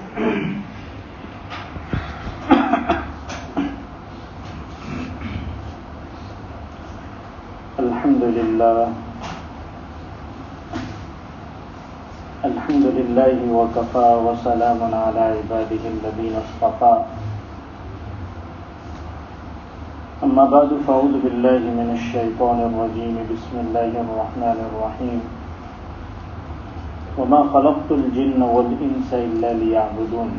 الحمد لله وكفى وسلام على عباده الذين اصطفى أما بعد فأعوذ بالله من الشيطان الرجيم بسم الله الرحمن الرحيم وما خلقت الجن والإنس إلا ليعبدون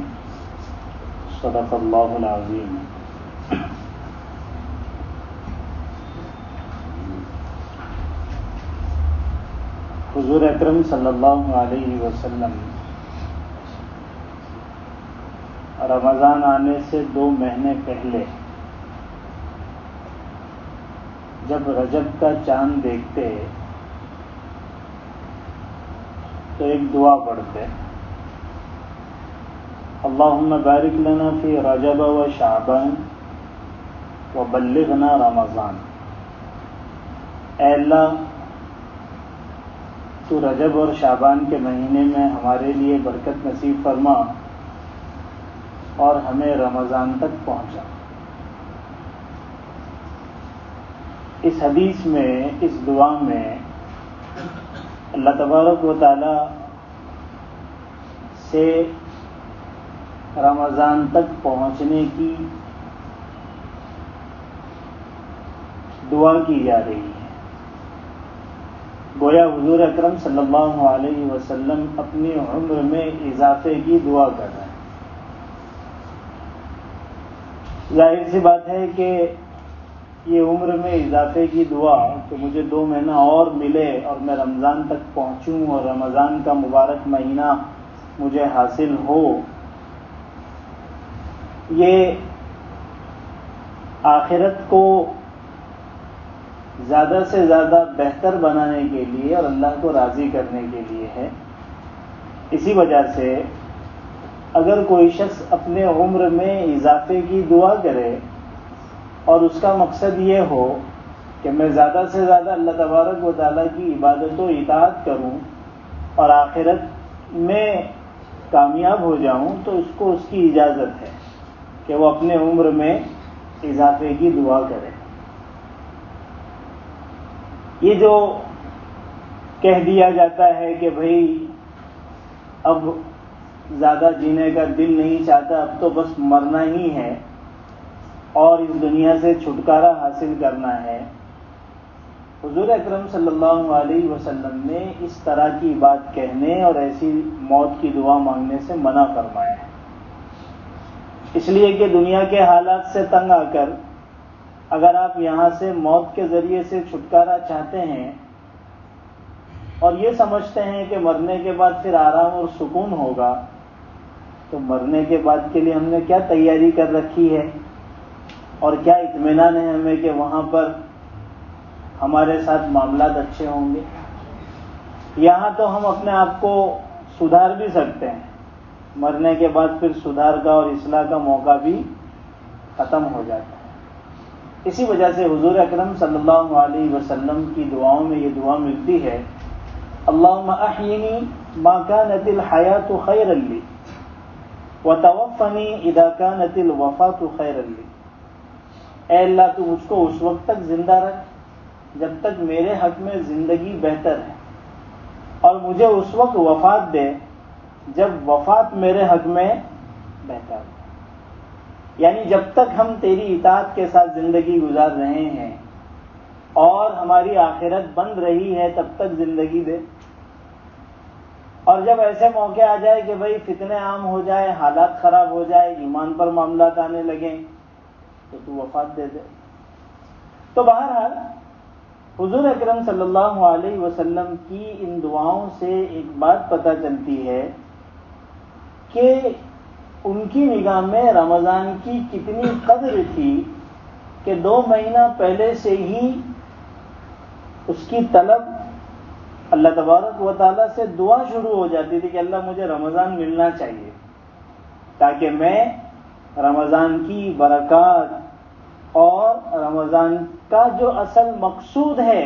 صدق الله العظيم. حضور اکرم صلی اللہ علیہ وسلم رمضان آنے سے 2 مہینے پہلے جب رجب کا چاند دیکھتے تو ایک دعا پڑھتے، اللہم بارک لنا فی رجب و شعبان وبلغنا رمضان. اے اللہ، تو رجب اور شعبان کے مہینے میں ہمارے لیے برکت نصیب فرما اور ہمیں رمضان تک پہنچا. اس حدیث میں، اس دعا میں اللہ تبارک و تعالی سے رمضان تک پہنچنے کی دعا کی جا رہی ہے. گویا حضور اکرم صلی اللہ علیہ وسلم اپنی عمر میں اضافے کی دعا کر رہے ہیں. ظاہر سی بات ہے کہ یہ عمر میں اضافے کی دعا کہ مجھے 2 مہینہ اور ملے اور میں رمضان تک پہنچوں اور رمضان کا مبارک مہینہ مجھے حاصل ہو، یہ آخرت کو زیادہ سے زیادہ بہتر بنانے کے لیے اور اللہ کو راضی کرنے کے لیے ہے. اسی وجہ سے اگر کوئی شخص اپنے عمر میں اضافے کی دعا کرے اور اس کا مقصد یہ ہو کہ میں زیادہ سے زیادہ اللہ تبارک و تعالیٰ کی عبادت و اطاعت کروں اور آخرت میں کامیاب ہو جاؤں، تو اس کو اس کی اجازت ہے کہ وہ اپنے عمر میں اضافے کی دعا کرے. یہ جو کہہ دیا جاتا ہے کہ بھئی اب زیادہ جینے کا دل نہیں چاہتا، اب تو بس مرنا ہی ہے اور اس دنیا سے چھٹکارا حاصل کرنا ہے، حضور اکرم صلی اللہ علیہ وسلم نے اس طرح کی بات کہنے اور ایسی موت کی دعا مانگنے سے منع فرمایا ہے. اس لیے کہ دنیا کے حالات سے تنگ آ کر اگر آپ یہاں سے موت کے ذریعے سے چھٹکارا چاہتے ہیں اور یہ سمجھتے ہیں کہ مرنے کے بعد پھر آرام اور سکون ہوگا، تو مرنے کے بعد کے لیے ہم نے کیا تیاری کر رکھی ہے اور کیا اطمینان ہے ہمیں کہ وہاں پر ہمارے ساتھ معاملات اچھے ہوں گے؟ یہاں تو ہم اپنے آپ کو سدھار بھی سکتے ہیں، مرنے کے بعد پھر سدھار کا اور اصلاح کا موقع بھی ختم ہو جاتا ہے. اسی وجہ سے حضور اکرم صلی اللہ علیہ وسلم کی دعاؤں میں یہ دعا ملتی ہے، اللہم احینی ما کانت الحیات خیرا لی وتوفنی اذا کانت الوفاۃ خیرا لی. اے اللہ، تو مجھ کو اس وقت تک زندہ رکھ جب تک میرے حق میں زندگی بہتر ہے، اور مجھے اس وقت وفات دے جب وفات میرے حق میں بہتر ہے. یعنی جب تک ہم تیری اطاعت کے ساتھ زندگی گزار رہے ہیں اور ہماری آخرت بن رہی ہے تب تک زندگی دے، اور جب ایسے موقع آ جائے کہ بھئی فتنے عام ہو جائے، حالات خراب ہو جائے، ایمان پر معاملات آنے لگیں، تو وفات دے دے. تو بہرحال حضور اکرم صلی اللہ علیہ وسلم کی ان دعاؤں سے ایک بات پتہ چلتی ہے کہ ان کی نگاہ میں رمضان کی کتنی قدر تھی کہ 2 مہینہ پہلے سے ہی اس کی طلب اللہ تبارک و تعالیٰ سے دعا شروع ہو جاتی تھی کہ اللہ مجھے رمضان ملنا چاہیے تاکہ میں رمضان کی برکات اور رمضان کا جو اصل مقصود ہے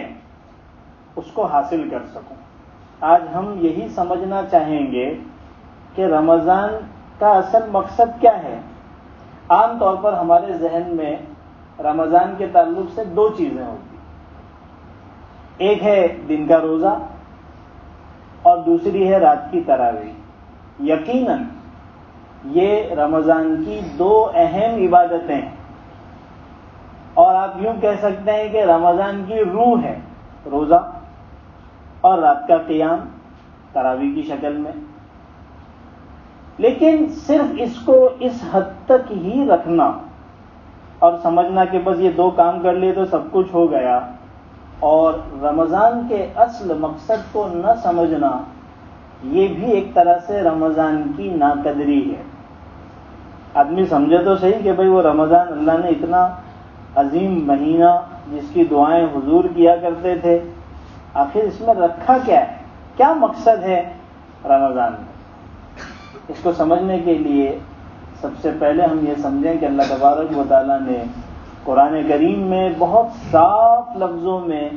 اس کو حاصل کر سکوں. آج ہم یہی سمجھنا چاہیں گے کہ رمضان کا اصل مقصد کیا ہے؟ عام طور پر ہمارے ذہن میں رمضان کے تعلق سے دو چیزیں ہوتی ہیں، ایک ہے دن کا روزہ اور دوسری ہے رات کی تراویح۔ یقیناً یہ رمضان کی دو اہم عبادتیں ہیں، اور آپ یوں کہہ سکتے ہیں کہ رمضان کی روح ہے روزہ اور رات کا قیام تراویح کی شکل میں۔ لیکن صرف اس کو اس حد تک ہی رکھنا اور سمجھنا کہ بس یہ دو کام کر لیے تو سب کچھ ہو گیا، اور رمضان کے اصل مقصد کو نہ سمجھنا، یہ بھی ایک طرح سے رمضان کی ناقدری ہے۔ آدمی سمجھے تو صحیح کہ بھئی وہ رمضان اللہ نے اتنا عظیم مہینہ جس کی دعائیں حضور کیا کرتے تھے، آخر اس میں رکھا کیا ہے، کیا مقصد ہے رمضان میں؟ اس کو سمجھنے کے لیے سب سے پہلے ہم یہ سمجھیں کہ اللہ تبارک و تعالیٰ نے قرآن کریم میں بہت صاف لفظوں میں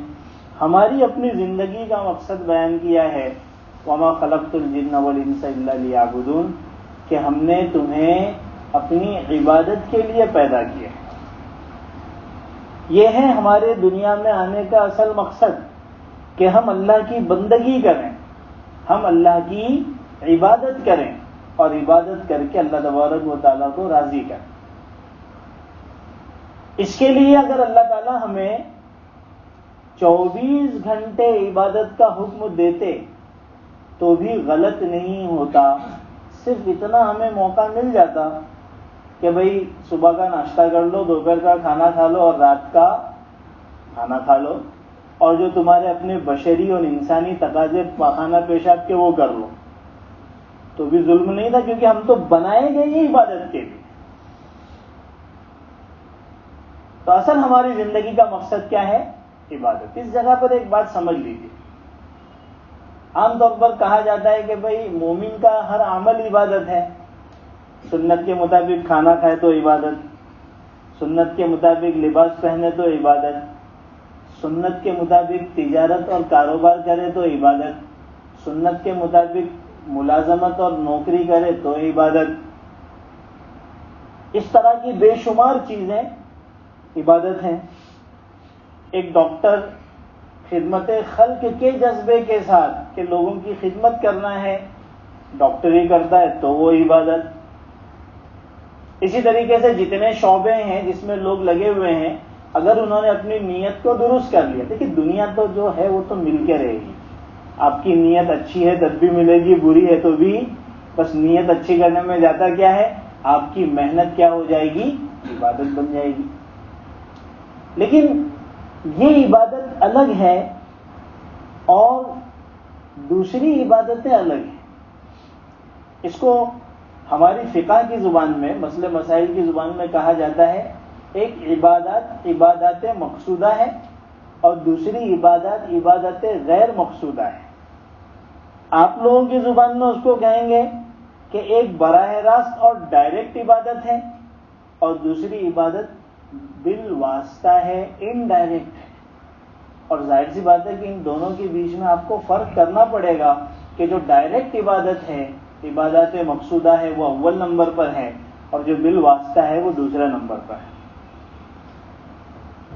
ہماری اپنی زندگی کا مقصد بیان کیا ہے، وَمَا خَلَقْتُ الْجِنَّ وَالْإِنسَ إِلَّا لِيَعْبُدُونَ، کہ ہم نے تمہیں اپنی عبادت کے لیے پیدا کیا ہے۔ یہ ہے ہمارے دنیا میں آنے کا اصل مقصد، کہ ہم اللہ کی بندگی کریں، ہم اللہ کی عبادت کریں، اور عبادت کر کے اللہ تبارک و تعالیٰ کو راضی کریں۔ اس کے لیے اگر اللہ تعالیٰ ہمیں 24 گھنٹے عبادت کا حکم دیتے تو بھی غلط نہیں ہوتا۔ صرف اتنا ہمیں موقع مل جاتا کہ بھئی صبح کا ناشتہ کر لو، دوپہر کا کھانا کھا لو اور رات کا کھانا کھا لو، اور جو تمہارے اپنے بشری اور انسانی تقاضے پاخانہ پیشاب کے وہ کر لو، تو بھی ظلم نہیں تھا، کیونکہ ہم تو بنائے گئے ہی عبادت کے لیے۔ تو اصل ہماری زندگی کا مقصد کیا ہے؟ عبادت۔ اس جگہ پر ایک بات سمجھ لیجیے، عام طور پر کہا جاتا ہے کہ بھئی مومن کا ہر عمل عبادت ہے، سنت کے مطابق کھانا کھائے تو عبادت، سنت کے مطابق لباس پہنے تو عبادت، سنت کے مطابق تجارت اور کاروبار کرے تو عبادت، سنت کے مطابق ملازمت اور نوکری کرے تو عبادت۔ اس طرح کی بے شمار چیزیں عبادت ہیں۔ ایک ڈاکٹر خدمت خلق کے جذبے کے ساتھ کہ لوگوں کی خدمت کرنا ہے ڈاکٹری کرتا ہے تو وہ عبادت۔ اسی طریقے سے جتنے شعبے ہیں جس میں لوگ لگے ہوئے ہیں، اگر انہوں نے اپنی نیت کو درست کر لیا، دیکھیے دنیا تو جو ہے وہ تو مل کے رہے گی، آپ کی نیت اچھی ہے تب بھی ملے گی، بری ہے تو بھی، بس نیت اچھی کرنے میں جاتا کیا ہے، آپ کی محنت کیا ہو جائے گی، عبادت بن جائے گی۔ لیکن یہ عبادت الگ ہے اور دوسری عبادتیں الگ ہیں۔ اس کو ہماری فقہ کی زبان میں، مسئلے مسائل کی زبان میں کہا جاتا ہے، ایک عبادات مقصودہ ہے اور دوسری عبادت غیر مقصودہ ہے۔ آپ لوگوں کی زبان میں اس کو کہیں گے کہ ایک براہ راست اور ڈائریکٹ عبادت ہے، اور دوسری عبادت بالواسطہ ہے، انڈائریکٹ ہے۔ اور ظاہر سی بات ہے کہ ان دونوں کے بیچ میں آپ کو فرق کرنا پڑے گا کہ جو ڈائریکٹ عبادت ہے، عبادت مقصودہ ہے، وہ اول نمبر پر ہے، اور جو بالواسطہ ہے وہ دوسرے نمبر پر ہے۔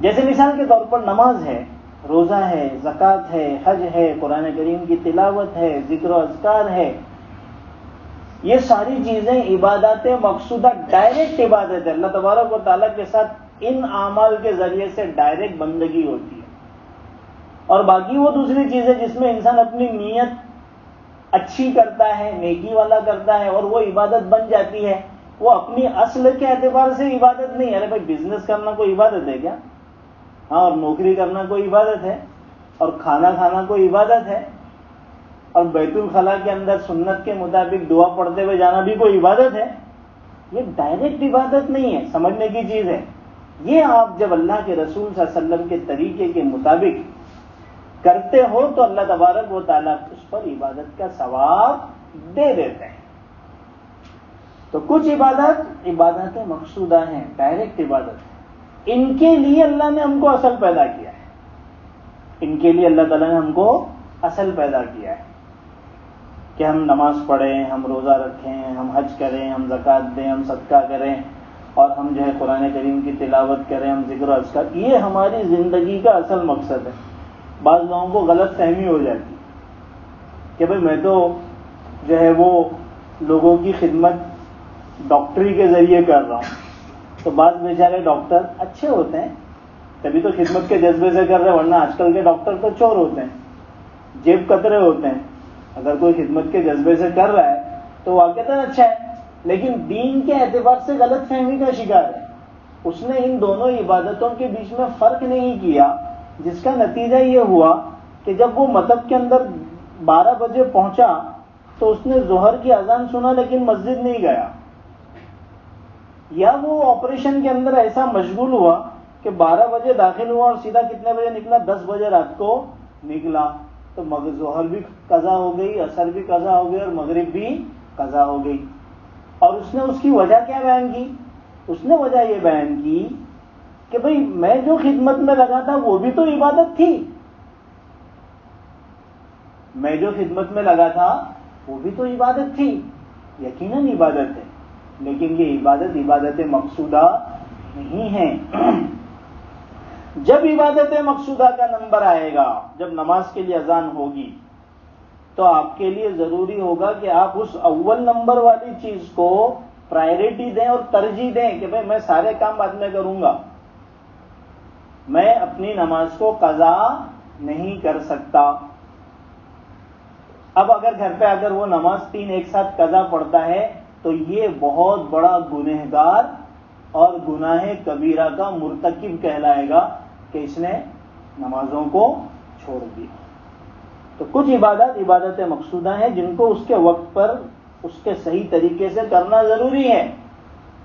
جیسے مثال کے طور پر نماز ہے، روزہ ہے، زکوٰۃ ہے، حج ہے، قرآن کریم کی تلاوت ہے، ذکر و اذکار ہے، یہ ساری چیزیں عبادات مقصودہ ڈائریکٹ عبادت ہے۔ اللہ تبارک و تعالیٰ کے ساتھ ان اعمال کے ذریعے سے ڈائریکٹ بندگی ہوتی ہے۔ اور باقی وہ دوسری چیزیں جس میں انسان اپنی نیت اچھی کرتا ہے، نیکی والا کرتا ہے، اور وہ عبادت بن جاتی ہے، وہ اپنی اصل کے اعتبار سے عبادت نہیں ہے۔ ارے بھائی بزنس کرنا کوئی عبادت ہے کیا؟ ہاں، اور نوکری کرنا کوئی عبادت ہے، اور کھانا کھانا کوئی عبادت ہے، اور بیت الخلاء کے اندر سنت کے مطابق دعا پڑھتے ہوئے جانا بھی کوئی عبادت ہے؟ یہ ڈائریکٹ عبادت نہیں ہے، سمجھنے کی چیز ہے۔ یہ آپ جب اللہ کے رسول صلی اللہ علیہ وسلم کے طریقے کے مطابق کرتے ہو تو اللہ تبارک و تعالیٰ اس پر عبادت کا ثواب دے دیتے ہیں۔ تو کچھ عبادات مقصودہ ہیں، ڈائریکٹ عبادت ہے، ان کے لیے اللہ نے ہم کو اصل پیدا کیا ہے، ان کے لیے اللہ تعالیٰ نے ہم کو اصل پیدا کیا ہے۔ کہ ہم نماز پڑھیں، ہم روزہ رکھیں، ہم حج کریں، ہم زکوٰۃ دیں، ہم صدقہ کریں، اور ہم جو ہے قرآن کریم کی تلاوت کریں، ہم ذکر و اذکار، یہ ہماری زندگی کا اصل مقصد ہے. بعض لوگوں کو غلط فہمی ہو جاتی کہ بھئی میں تو جو ہے وہ لوگوں کی خدمت ڈاکٹری کے ذریعے کر رہا ہوں. تو بعض بیچارے ڈاکٹر اچھے ہوتے ہیں، تبھی تو خدمت کے جذبے سے کر رہے ہیں، ورنہ آج کل کے ڈاکٹر تو چور ہوتے ہیں، جیب کترے ہوتے ہیں. اگر کوئی خدمت کے جذبے سے کر رہا ہے تو واقعتاً اچھا ہے، لیکن دین کے اعتبار سے غلط فہمی کا شکار ہے. اس نے ان دونوں عبادتوں کے بیچ میں فرق نہیں کیا، جس کا نتیجہ یہ ہوا کہ جب وہ مطب کے اندر 12 بجے پہنچا تو اس نے ظہر کی اذان سنا لیکن مسجد نہیں گیا، یا وہ آپریشن کے اندر ایسا مشغول ہوا کہ 12 بجے داخل ہوا اور سیدھا کتنے بجے نکلا؟ 10 بجے رات کو نکلا. تو ظہر بھی قضا ہو گئی، عصر بھی قضا ہو گئی، اور مغرب بھی قضا ہو گئی. اور اس نے اس کی وجہ کیا بیان کی؟ اس نے وجہ یہ بیان کی کہ بھئی میں جو خدمت میں لگا تھا وہ بھی تو عبادت تھی، میں جو خدمت میں لگا تھا وہ بھی تو عبادت تھی. یقیناً عبادت ہے، لیکن یہ عبادت مقصودہ نہیں ہے. جب عبادت مقصودہ کا نمبر آئے گا، جب نماز کے لیے اذان ہوگی، تو آپ کے لیے ضروری ہوگا کہ آپ اس اول نمبر والی چیز کو پرائرٹی دیں اور ترجیح دیں کہ بھئی میں سارے کام بعد میں کروں گا، میں اپنی نماز کو قضا نہیں کر سکتا. اب اگر گھر پہ اگر وہ نماز 3 ایک ساتھ قضا پڑتا ہے تو یہ بہت بڑا گنہگار اور گناہ کبیرہ کا مرتکب کہلائے گا کہ اس نے نمازوں کو چھوڑ دیا. تو کچھ عبادت مقصودہ ہیں جن کو اس کے وقت پر اس کے صحیح طریقے سے کرنا ضروری ہے،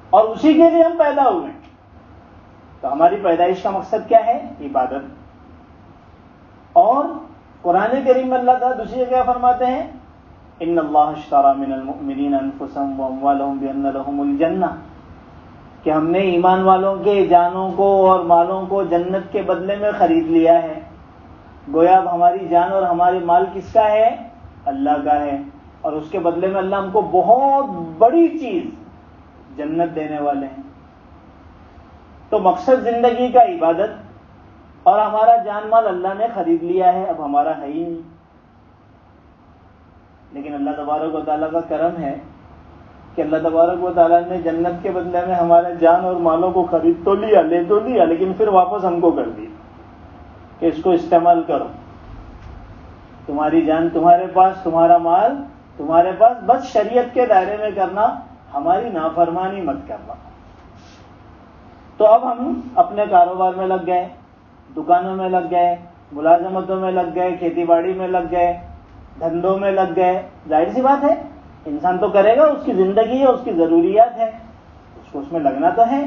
اور اسی کے لیے ہم پیدا ہوئے. تو ہماری پیدائش کا مقصد کیا ہے؟ عبادت. اور قرآن کریم میں اللہ تعالیٰ دوسری جگہ فرماتے ہیں ان اللہ اشتری من المؤمنین انفسهم واموالهم بان لهم الجنہ، کہ ہم نے ایمان والوں کے جانوں کو اور مالوں کو جنت کے بدلے میں خرید لیا ہے. گویا اب ہماری جان اور ہمارے مال کس کا ہے؟ اللہ کا ہے، اور اس کے بدلے میں اللہ ہم کو بہت بڑی چیز جنت دینے والے ہیں. تو مقصد زندگی کا عبادت، اور ہمارا جان مال اللہ نے خرید لیا ہے، اب ہمارا ہے ہی نہیں. لیکن اللہ تبارک و تعالیٰ کا کرم ہے کہ اللہ تبارک و تعالیٰ نے جنت کے بدلے میں ہمارے جان اور مالوں کو خرید تو لیا، لے تو لیا، لیکن پھر واپس ہم کو کر دیا کہ اس کو استعمال کرو. تمہاری جان تمہارے پاس، تمہارا مال تمہارے پاس، بس شریعت کے دائرے میں کرنا، ہماری نافرمانی مت کرنا. تو اب ہم اپنے کاروبار میں لگ گئے، دکانوں میں لگ گئے، ملازمتوں میں لگ گئے، کھیتی باڑی میں لگ گئے، دھندوں میں لگ گئے. ظاہر سی بات ہے انسان تو کرے گا، اس کی زندگی ہے، اس کی ضروریات ہے، اس کو اس میں لگنا تو ہے.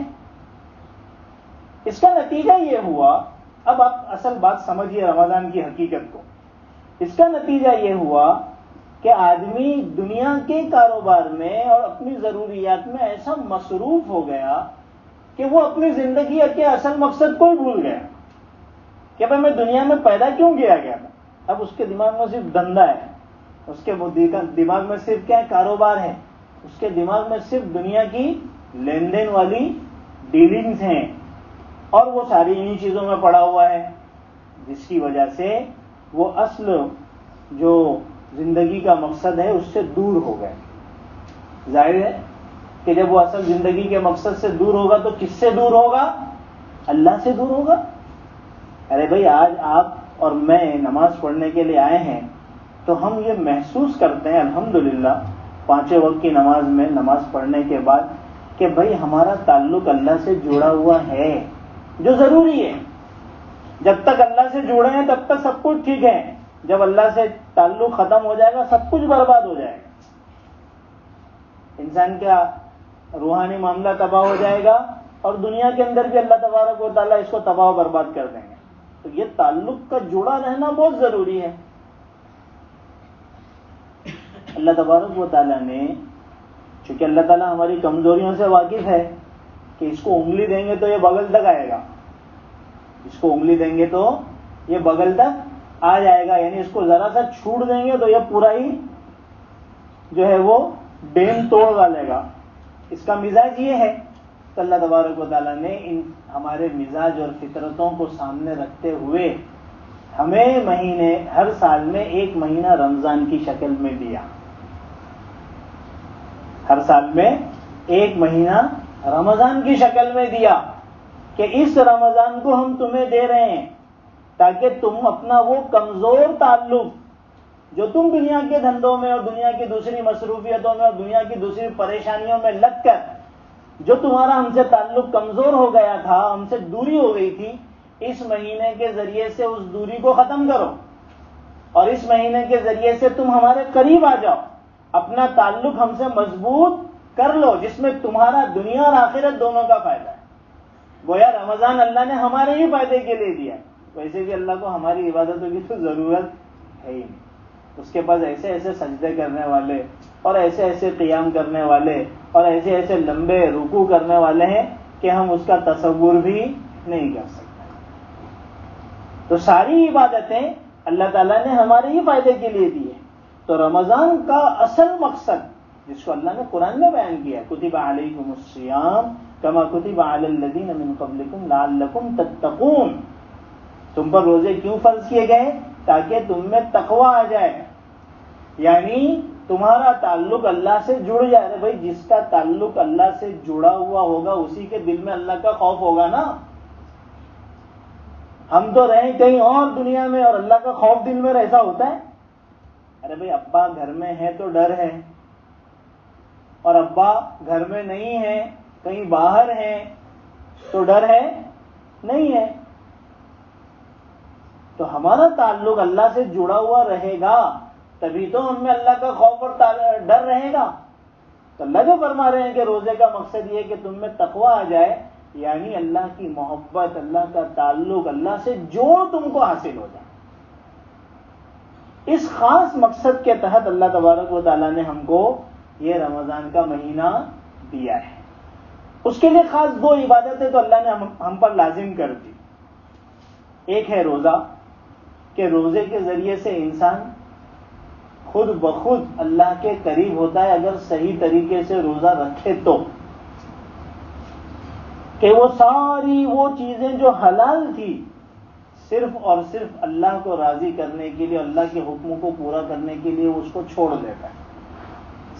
اس کا نتیجہ یہ ہوا، اب آپ اصل بات سمجھیے رمضان کی حقیقت کو. اس کا نتیجہ یہ ہوا کہ آدمی دنیا کے کاروبار میں اور اپنی ضروریات میں ایسا مصروف ہو گیا کہ وہ اپنی زندگی کے اصل مقصد کو ہی بھول گیا کہ بھائی میں دنیا میں پیدا کیوں کیا گیا تھا. اب اس کے دماغ میں صرف دھندا ہے، اس کے دماغ میں صرف کیا ہے؟ کاروبار ہے. اس کے دماغ میں صرف دنیا کی لین دین والی ڈیلنگز ہیں، اور وہ ساری انہی چیزوں میں پڑا ہوا ہے، جس کی وجہ سے وہ اصل جو زندگی کا مقصد ہے اس سے دور ہو گئے. ظاہر ہے کہ جب وہ اصل زندگی کے مقصد سے دور ہوگا تو کس سے دور ہوگا؟ اللہ سے دور ہوگا. ارے بھائی آج آپ اور میں نماز پڑھنے کے لیے آئے ہیں تو ہم یہ محسوس کرتے ہیں الحمدللہ 5 وقت کی نماز میں نماز پڑھنے کے بعد کہ بھائی ہمارا تعلق اللہ سے جڑا ہوا ہے، جو ضروری ہے. جب تک اللہ سے جڑے ہیں تب تک سب کچھ ٹھیک ہے، جب اللہ سے تعلق ختم ہو جائے گا سب کچھ برباد ہو جائے گا. انسان کا روحانی معاملہ تباہ ہو جائے گا، اور دنیا کے اندر بھی اللہ تبارک و تعالیٰ اس کو تباہ و برباد کر دیں گے. تو یہ تعلق کا جڑا رہنا بہت ضروری ہے. اللہ تبارک و تعالیٰ نے، چونکہ اللہ تعالیٰ ہماری کمزوریوں سے واقف ہے کہ اس کو انگلی دیں گے تو یہ بغل تک آئے گا، اس کو انگلی دیں گے تو یہ بغل تک آ جائے گا، یعنی اس کو ذرا سا چھوڑ دیں گے تو یہ پورا ہی جو ہے وہ ڈیم توڑ ڈالے گا. اس کا مزاج یہ ہے. تو اللہ تبارک و تعالیٰ نے ان ہمارے مزاج اور فطرتوں کو سامنے رکھتے ہوئے ہمیں مہینے ہر سال میں ایک مہینہ رمضان کی شکل میں دیا. ہر سال میں ایک مہینہ رمضان کی شکل میں دیا کہ اس رمضان کو ہم تمہیں دے رہے ہیں تاکہ تم اپنا وہ کمزور تعلق جو تم دنیا کے دھندوں میں اور دنیا کی دوسری مصروفیتوں میں اور دنیا کی دوسری پریشانیوں میں لگ کر جو تمہارا ہم سے تعلق کمزور ہو گیا تھا، ہم سے دوری ہو گئی تھی، اس مہینے کے ذریعے سے اس دوری کو ختم کرو اور اس مہینے کے ذریعے سے تم ہمارے قریب آ جاؤ، اپنا تعلق ہم سے مضبوط کر لو جس میں تمہارا دنیا اور آخرت دونوں کا فائدہ ہے. گویا رمضان اللہ نے ہمارے ہی فائدے کے لیے دیا ہے. ویسے بھی اللہ کو ہماری عبادتوں کی تو ضرورت ہے ہی نہیں. اس کے پاس ایسے ایسے سجدے کرنے والے اور ایسے ایسے قیام کرنے والے اور ایسے ایسے لمبے رکوع کرنے والے ہیں کہ ہم اس کا تصور بھی نہیں کر سکتے. تو ساری عبادتیں اللہ تعالیٰ نے ہمارے ہی فائدے کے لیے دی ہے. تو رمضان کا اصل مقصد جس کو اللہ نے قرآن میں بیان کیا ہے، کتب علیکم الصیام کما کتب علی الذین من قبلکم لعلکم تتقون. تم پر روزے کیوں فرض کیے گئے؟ تاکہ تم میں تقوی آ جائے، یعنی تمہارا تعلق اللہ سے جڑ جائے. بھائی جس کا تعلق اللہ سے جڑا ہوا ہوگا اسی کے دل میں اللہ کا خوف ہوگا نا. ہم تو رہیں کہیں اور دنیا میں اور اللہ کا خوف دل میں ایسا ہوتا ہے؟ ارے بھائی ابا گھر میں ہے تو ڈر ہے، اور ابا گھر میں نہیں ہے کہیں باہر ہے تو ڈر ہے نہیں ہے. تو ہمارا تعلق اللہ سے جڑا ہوا رہے گا تبھی تو ہم میں اللہ کا خوف اور ڈر رہے گا. تو اللہ جو فرما رہے ہیں کہ روزے کا مقصد یہ کہ تم میں تقوی آ جائے، یعنی اللہ کی محبت، اللہ کا تعلق، اللہ سے جوڑ تم کو حاصل ہو جائے. اس خاص مقصد کے تحت اللہ تبارک و تعالیٰ نے ہم کو یہ رمضان کا مہینہ دیا ہے. اس کے لیے خاص دو عبادتیں تو اللہ نے ہم پر لازم کر دی. ایک ہے روزہ، کہ روزے کے ذریعے سے انسان خود بخود اللہ کے قریب ہوتا ہے اگر صحیح طریقے سے روزہ رکھے تو، کہ وہ ساری وہ چیزیں جو حلال تھی صرف اور صرف اللہ کو راضی کرنے کے لیے، اللہ کے حکموں کو پورا کرنے کے لیے اس کو چھوڑ دیتا ہے.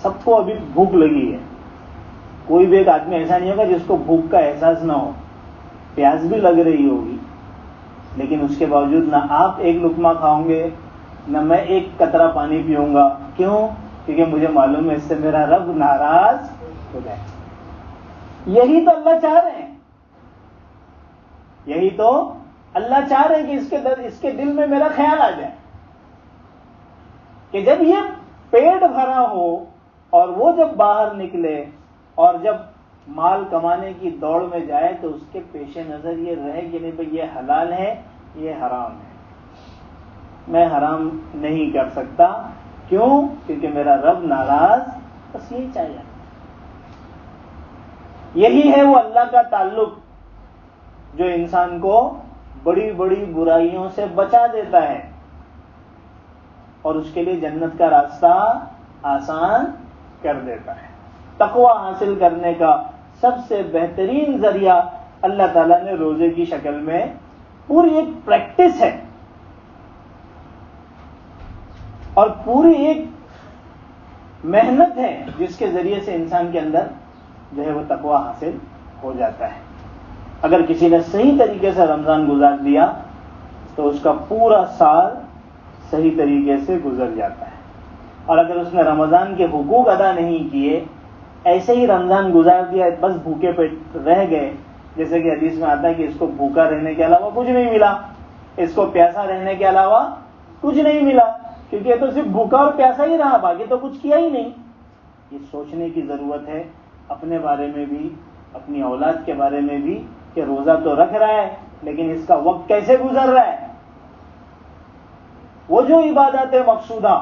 سب کو ابھی بھوک لگی ہے، کوئی بھی ایک آدمی ایسا نہیں ہوگا جس کو بھوک کا احساس نہ ہو. پیاس بھی لگ رہی ہوگی لیکن اس کے باوجود نہ آپ ایک لقمہ کھاؤں گے نہ میں ایک قطرہ پانی پیوں گا. کیوں؟ کیونکہ مجھے معلوم ہے اس سے میرا رب ناراض ہو جائے. یہی تو اللہ چاہ رہے ہیں، یہی تو اللہ چاہ رہے ہیں کہ اس کے دل میں میرا خیال آ جائے کہ جب یہ پیٹ بھرا ہو اور وہ جب باہر نکلے اور جب مال کمانے کی دوڑ میں جائے تو اس کے پیش نظر یہ رہے کہ نہیں بھئی یہ حلال ہے یہ حرام ہے، میں حرام نہیں کر سکتا. کیوں؟ کیونکہ میرا رب ناراض. بس یہی چاہیے. یہی ہے وہ اللہ کا تعلق جو انسان کو بڑی بڑی برائیوں سے بچا دیتا ہے اور اس کے لیے جنت کا راستہ آسان کر دیتا ہے. تقوی حاصل کرنے کا سب سے بہترین ذریعہ اللہ تعالیٰ نے روزے کی شکل میں پوری ایک پریکٹس ہے اور پوری ایک محنت ہے جس کے ذریعے سے انسان کے اندر جو ہے وہ تقوی حاصل ہو جاتا ہے. اگر کسی نے صحیح طریقے سے رمضان گزار دیا تو اس کا پورا سال صحیح طریقے سے گزر جاتا ہے. اور اگر اس نے رمضان کے حقوق ادا نہیں کیے، ایسے ہی رمضان گزار دیا بس بھوکے پیٹ رہ گئے، جیسے کہ حدیث میں آتا ہے کہ اس کو بھوکا رہنے کے علاوہ کچھ نہیں ملا، اس کو پیاسا رہنے کے علاوہ کچھ نہیں ملا، کیونکہ یہ تو صرف بھوکا اور پیاسا ہی رہا، باقی تو کچھ کیا ہی نہیں. یہ سوچنے کی ضرورت ہے اپنے بارے میں بھی، اپنی اولاد کے بارے میں بھی، کہ روزہ تو رکھ رہا ہے لیکن اس کا وقت کیسے گزر رہا ہے. وہ جو عبادت مقصودہ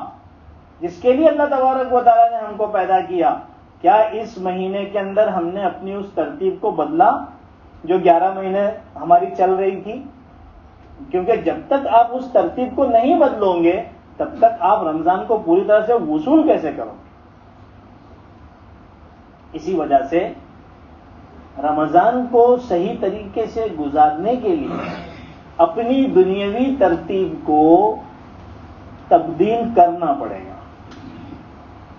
جس کے لیے اللہ تبارک و تعالیٰ نے ہم کو پیدا کیا، کیا اس مہینے کے اندر ہم نے اپنی اس ترتیب کو بدلا جو 11 مہینے ہماری چل رہی تھی؟ کیونکہ جب تک آپ اس ترتیب کو نہیں بدلو گے تب تک آپ رمضان کو پوری طرح سے وصول کیسے کرو گے؟ اسی وجہ سے رمضان کو صحیح طریقے سے گزارنے کے لیے اپنی دنیاوی ترتیب کو تبدیل کرنا پڑے گا.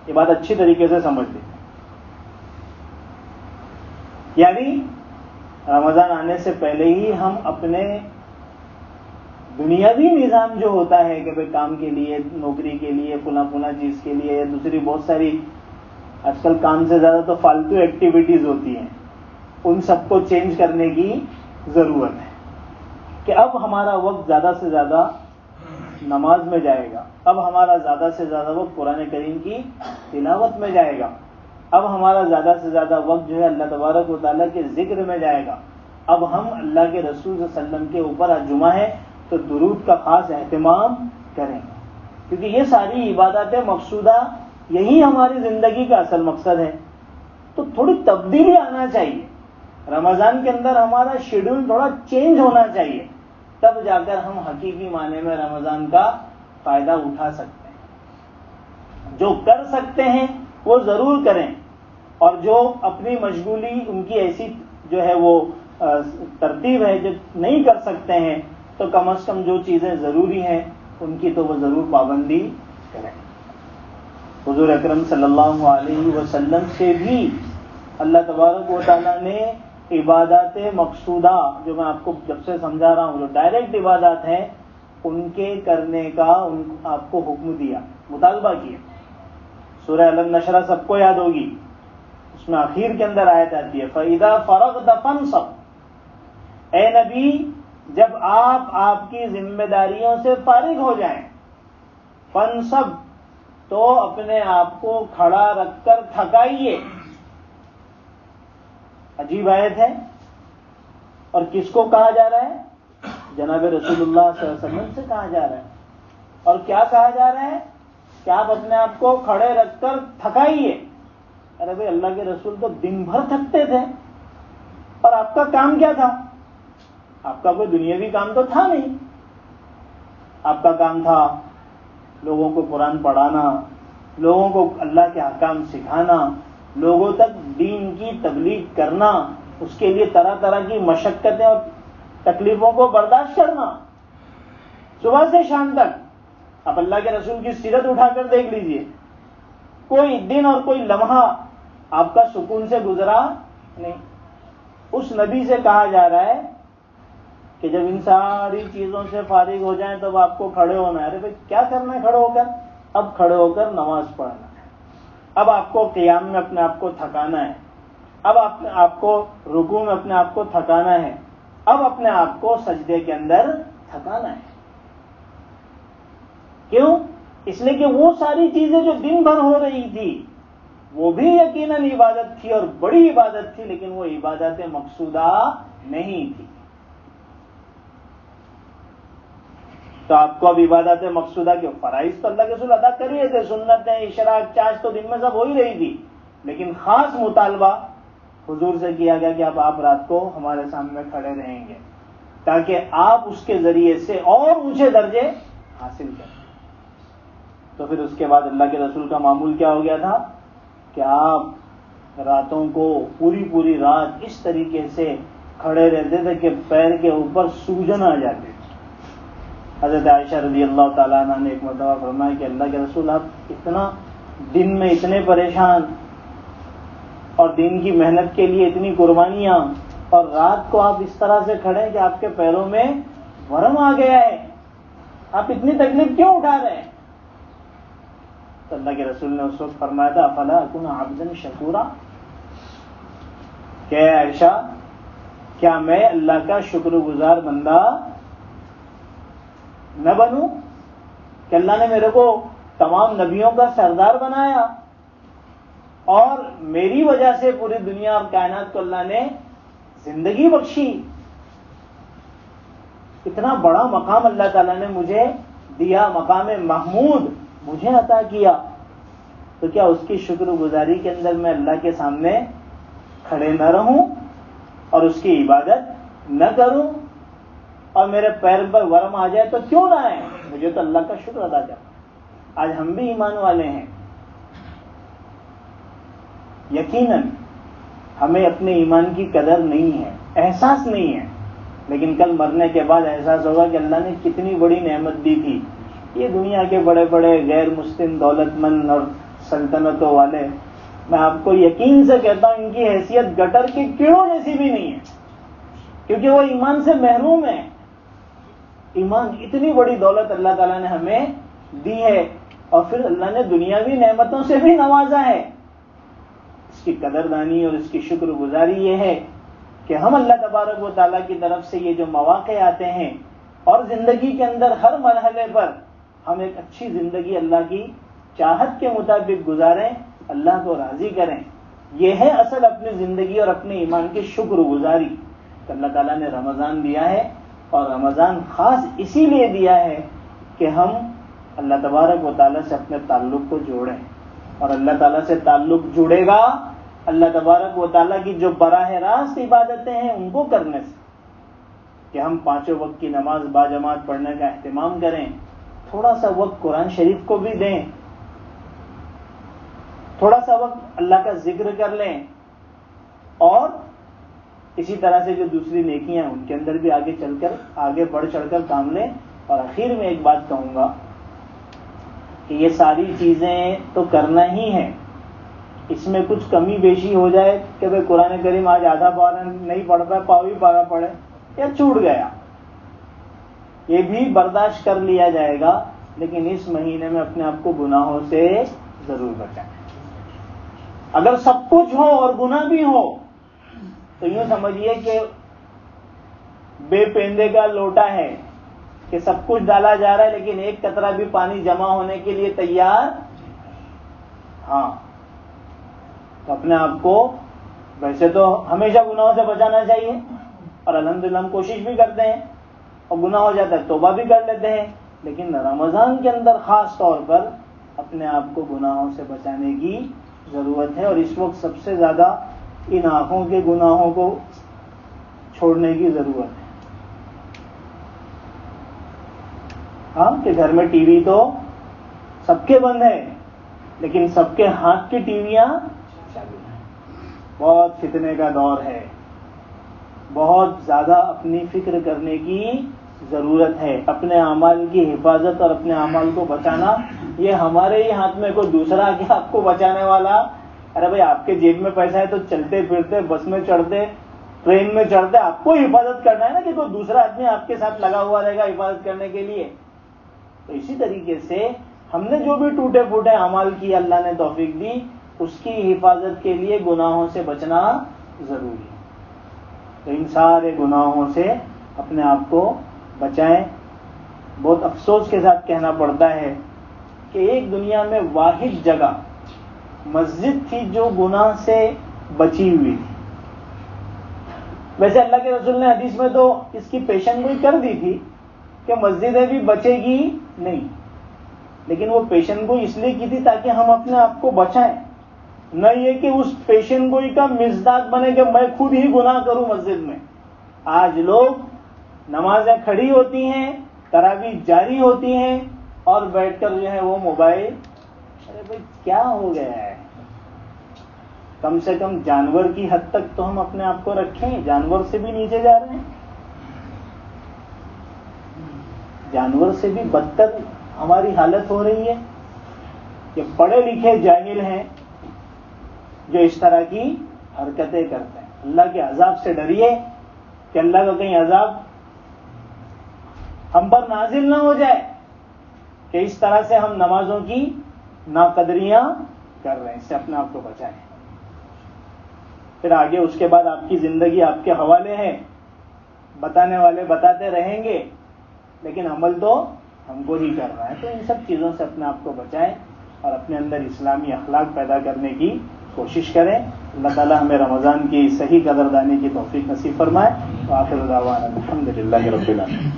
یہ بات اچھی طریقے سے سمجھ لیں. یعنی رمضان آنے سے پہلے ہی ہم اپنے دنیاوی نظام جو ہوتا ہے کہ بھئی کام کے لیے، نوکری کے لیے، فلاں چیز کے لیے، دوسری بہت ساری آج کل کام سے زیادہ تو فالتو ایکٹیویٹیز ہوتی ہیں، ان سب کو چینج کرنے کی ضرورت ہے کہ اب ہمارا وقت زیادہ سے زیادہ نماز میں جائے گا، اب ہمارا زیادہ سے زیادہ وقت قرآن کریم کی تلاوت میں جائے گا، اب ہمارا زیادہ سے زیادہ وقت جو ہے اللہ تبارک و تعالیٰ کے ذکر میں جائے گا. اب ہم اللہ کے رسول صلی اللہ علیہ وسلم کے اوپر آج جمعہ ہے تو درود کا خاص اہتمام کریں گے، کیونکہ یہ ساری عبادات مقصودہ یہی ہماری زندگی کا اصل مقصد ہے. تو تھوڑی تبدیلی آنا چاہیے، رمضان کے اندر ہمارا شیڈول تھوڑا چینج ہونا چاہیے، تب جا کر ہم حقیقی معنی میں رمضان کا فائدہ اٹھا سکتے ہیں. جو کر سکتے ہیں وہ ضرور کریں، اور جو اپنی مشغولی ان کی ایسی جو ہے وہ ترتیب ہے جو نہیں کر سکتے ہیں تو کم از کم جو چیزیں ضروری ہیں ان کی تو وہ ضرور پابندی کریں. حضور اکرم صلی اللہ علیہ وسلم سے بھی اللہ تبارک و تعالیٰ نے عبادات مقصودہ، جو میں آپ کو جب سے سمجھا رہا ہوں، جو ڈائریکٹ عبادات ہیں ان کے کرنے کا آپ کو حکم دیا، مطالبہ کیا. سورہ علم نشرہ سب کو یاد ہوگی، اس میں آخر کے اندر آیت آتی ہے فَإِذَا فَرَغْتَ فَانْصَبْ، اے نبی جب آپ کی ذمہ داریوں سے فارغ ہو جائیں، فَانْصَبْ تو اپنے آپ کو کھڑا رکھ کر تھکائیے. عجیب آیت ہے، اور کس کو کہا جا رہا ہے؟ جناب رسول اللہ صلی اللہ علیہ وسلم سے کہا جا رہا ہے. اور کیا کہا جا رہا ہے؟ کہ آپ اپنے آپ کو کھڑے رکھ کر تھکائیے. ارے بھائی اللہ کے رسول تو دن بھر تھکتے تھے، اور آپ کا کام کیا تھا؟ آپ کا کوئی دنیاوی کام تو تھا نہیں. آپ کا کام تھا لوگوں کو قرآن پڑھانا، لوگوں کو اللہ کے احکام سکھانا، لوگوں تک دین کی تبلیغ کرنا، اس کے لیے طرح طرح کی مشقتیں اور تکلیفوں کو برداشت کرنا صبح سے شام تک. آپ اللہ کے رسول کی سیرت اٹھا کر دیکھ لیجئے، کوئی دن اور کوئی لمحہ آپ کا سکون سے گزرا نہیں. اس نبی سے کہا جا رہا ہے کہ جب ان ساری چیزوں سے فارغ ہو جائیں تب آپ کو کھڑے ہونا ہے. ارے بھائی کیا کرنا ہے کھڑے ہو کر؟ اب کھڑے ہو کر نماز پڑھنا ہے، اب آپ کو قیام میں اپنے آپ کو تھکانا ہے، اب آپ کو رکوع میں اپنے آپ کو تھکانا ہے، اب اپنے آپ کو سجدے کے اندر تھکانا ہے. کیوں؟ اس لیے کہ وہ ساری چیزیں جو دن بھر ہو رہی تھی وہ بھی یقیناً عبادت تھی اور بڑی عبادت تھی، لیکن وہ عبادت مقصودہ نہیں تھی. تو آپ کو اب عبادت مقصودہ کے فرائض تو اللہ کے رسول ادا کر رہے تھے، سنتیں، اشراق، چاش تو دن میں سب ہو ہی رہی تھی، لیکن خاص مطالبہ حضور سے کیا گیا کہ آپ رات کو ہمارے سامنے کھڑے رہیں گے تاکہ آپ اس کے ذریعے سے اور اونچے درجے حاصل کریں. تو پھر اس کے بعد اللہ کے رسول کا معمول کیا ہو گیا تھا کہ آپ راتوں کو پوری رات اس طریقے سے کھڑے رہتے تھے کہ پیر کے اوپر سوجن آ جاتے تھے. حضرت عائشہ رضی اللہ تعالیٰ عنہ نے ایک مرتبہ فرمایا کہ اللہ کے رسول آپ اتنا دن میں اتنے پریشان اور دین کی محنت کے لیے اتنی قربانیاں، اور رات کو آپ اس طرح سے کھڑے ہیں کہ آپ کے پیروں میں ورم آ گیا ہے، آپ اتنی تکلیف کیوں اٹھا رہے ہیں؟ تو اللہ کے رسول نے اس وقت فرمایا تھا افلا اکون عبدا شکورا، کہ عائشہ کیا میں اللہ کا شکر گزار بندہ نہ بنوں کہ اللہ نے میرے کو تمام نبیوں کا سردار بنایا اور میری وجہ سے پوری دنیا اور کائنات کو اللہ نے زندگی بخشی. اتنا بڑا مقام اللہ تعالیٰ نے مجھے دیا، مقام محمود مجھے عطا کیا، تو کیا اس کی شکر گزاری کے اندر میں اللہ کے سامنے کھڑے نہ رہوں اور اس کی عبادت نہ کروں، اور میرے پیر پر ورم آ جائے تو کیوں نہ آئے؟ مجھے تو اللہ کا شکر ادا کرنا. آج ہم بھی ایمان والے ہیں، یقیناً ہمیں اپنے ایمان کی قدر نہیں ہے، احساس نہیں ہے، لیکن کل مرنے کے بعد احساس ہوگا کہ اللہ نے کتنی بڑی نعمت دی تھی. یہ دنیا کے بڑے بڑے غیر مسلم دولت مند اور سلطنتوں والے، میں آپ کو یقین سے کہتا ہوں ان کی حیثیت گٹر کے کیڑوں جیسی بھی نہیں ہے، کیونکہ وہ ایمان سے محروم ہے. ایمان اتنی بڑی دولت اللہ تعالیٰ نے ہمیں دی ہے، اور پھر اللہ نے دنیاوی نعمتوں سے بھی نوازا ہے. اس کی قدردانی اور اس کی شکر گزاری یہ ہے کہ ہم اللہ تبارک و تعالیٰ کی طرف سے یہ جو مواقع آتے ہیں اور زندگی کے اندر ہر مرحلے پر ہم ایک اچھی زندگی اللہ کی چاہت کے مطابق گزاریں، اللہ کو راضی کریں. یہ ہے اصل اپنی زندگی اور اپنے ایمان کی شکر گزاری. کہ اللہ تعالیٰ نے رمضان دیا ہے، اور رمضان خاص اسی لیے دیا ہے کہ ہم اللہ تبارک و تعالیٰ سے اپنے تعلق کو جوڑیں، اور اللہ تعالیٰ سے تعلق جڑے گا اللہ تبارک و تعالیٰ کی جو براہ راست عبادتیں ہیں ان کو کرنے سے. کہ ہم 5 وقت کی نماز باجماعت پڑھنے کا اہتمام کریں، تھوڑا سا وقت قرآن شریف کو بھی دیں، تھوڑا سا وقت اللہ کا ذکر کر لیں، اور اسی طرح سے جو دوسری نیکیاں ہیں ان کے اندر بھی آگے بڑھ چڑھ کر کام لیں. اور آخر میں ایک بات کہوں گا کہ یہ ساری چیزیں تو کرنا ہی ہے، اس میں کچھ کمی بیشی ہو جائے کہ بھئی قرآن کریم آج آدھا پارا نہیں پڑھ پائے، پاوی پارا پڑھے یا چھوٹ گیا، یہ بھی برداشت کر لیا جائے گا. لیکن اس مہینے میں اپنے آپ کو گناہوں سے ضرور بچائیں. اگر سب کچھ ہو اور گناہ بھی ہو تو یوں سمجھیے کہ بے پیندے کا لوٹا ہے کہ سب کچھ ڈالا جا رہا ہے لیکن ایک قطرہ بھی پانی جمع ہونے کے لیے تیار. ہاں، تو اپنے آپ کو ویسے تو ہمیشہ گناہوں سے بچانا چاہیے، اور الحمدللہ ہم کوشش بھی کرتے ہیں، اور گناہ ہو جاتا ہے توبہ بھی کر لیتے ہیں، لیکن رمضان کے اندر خاص طور پر اپنے آپ کو گناہوں سے بچانے کی ضرورت ہے. اور اس وقت سب سے زیادہ ان آنکھوں کے گناہوں کو چھوڑنے کی ضرورت ہے. ہاں، کہ گھر میں ٹی وی تو سب کے بند ہے، لیکن سب کے ہاتھ کی ٹیویاں چالو ہیں. بہت فتنے کا دور ہے، بہت زیادہ اپنی فکر کرنے کی ضرورت ہے. اپنے اعمال کی حفاظت اور اپنے اعمال کو بچانا یہ ہمارے ہی ہاتھ میں. کوئی دوسرا کیا آپ کو بچانے والا؟ ارے بھائی آپ کے جیب میں پیسہ ہے تو چلتے پھرتے، بس میں چڑھتے، ٹرین میں چڑھتے، آپ کو حفاظت کرنا ہے نا، کہ کوئی دوسرا آدمی آپ کے ساتھ لگا ہوا رہے گا حفاظت کرنے کے لیے. تو اسی طریقے سے ہم نے جو بھی ٹوٹے پھوٹے اعمال کی اللہ نے توفیق دی، اس کی حفاظت کے لیے گناہوں سے بچنا ضروری ہے. تو ان سارے گناہوں سے اپنے آپ کو بچائیں. بہت افسوس کے ساتھ کہنا پڑتا ہے کہ ایک دنیا میں واحد جگہ مسجد تھی جو گناہ سے بچی ہوئی تھی. ویسے اللہ کے رسول نے حدیث میں تو اس کی پیشن گوئی کر دی تھی کہ مسجدیں بھی بچے گی نہیں، لیکن وہ پیشن گوئی اس لیے کی تھی تاکہ ہم اپنے آپ کو بچائیں، نہ یہ کہ اس پیشن گوئی کا مزداق بنے کہ میں خود ہی گناہ کروں مسجد میں. آج لوگ نمازیں کھڑی ہوتی ہیں، تراویح جاری ہوتی ہیں، اور بیٹھ کر جو ہے وہ موبائل. ارے بھائی کیا ہو گیا ہے؟ کم سے کم جانور کی حد تک تو ہم اپنے آپ کو رکھیں. جانور سے بھی نیچے جا رہے ہیں، جانور سے بھی بدتر ہماری حالت ہو رہی ہے. کہ پڑھے لکھے جاہل ہیں جو اس طرح کی حرکتیں کرتے ہیں. اللہ کے عذاب سے ڈریے کہ اللہ کا کہیں عذاب ہم پر نازل نہ ہو جائے کہ اس طرح سے ہم نمازوں کی ناقدریاں کر رہے ہیں. اس سے اپنے آپ کو بچائیں. پھر آگے اس کے بعد آپ کی زندگی آپ کے حوالے ہے، بتانے والے بتاتے رہیں گے، لیکن عمل تو ہم کو ہی کرنا ہے. تو ان سب چیزوں سے اپنے آپ کو بچائیں اور اپنے اندر اسلامی اخلاق پیدا کرنے کی کوشش کریں. اللہ تعالی ہمیں رمضان کی صحیح قدردانی کی توفیق نصیب فرمائے. وآخر دعوانا الحمدللہ رب العالمین.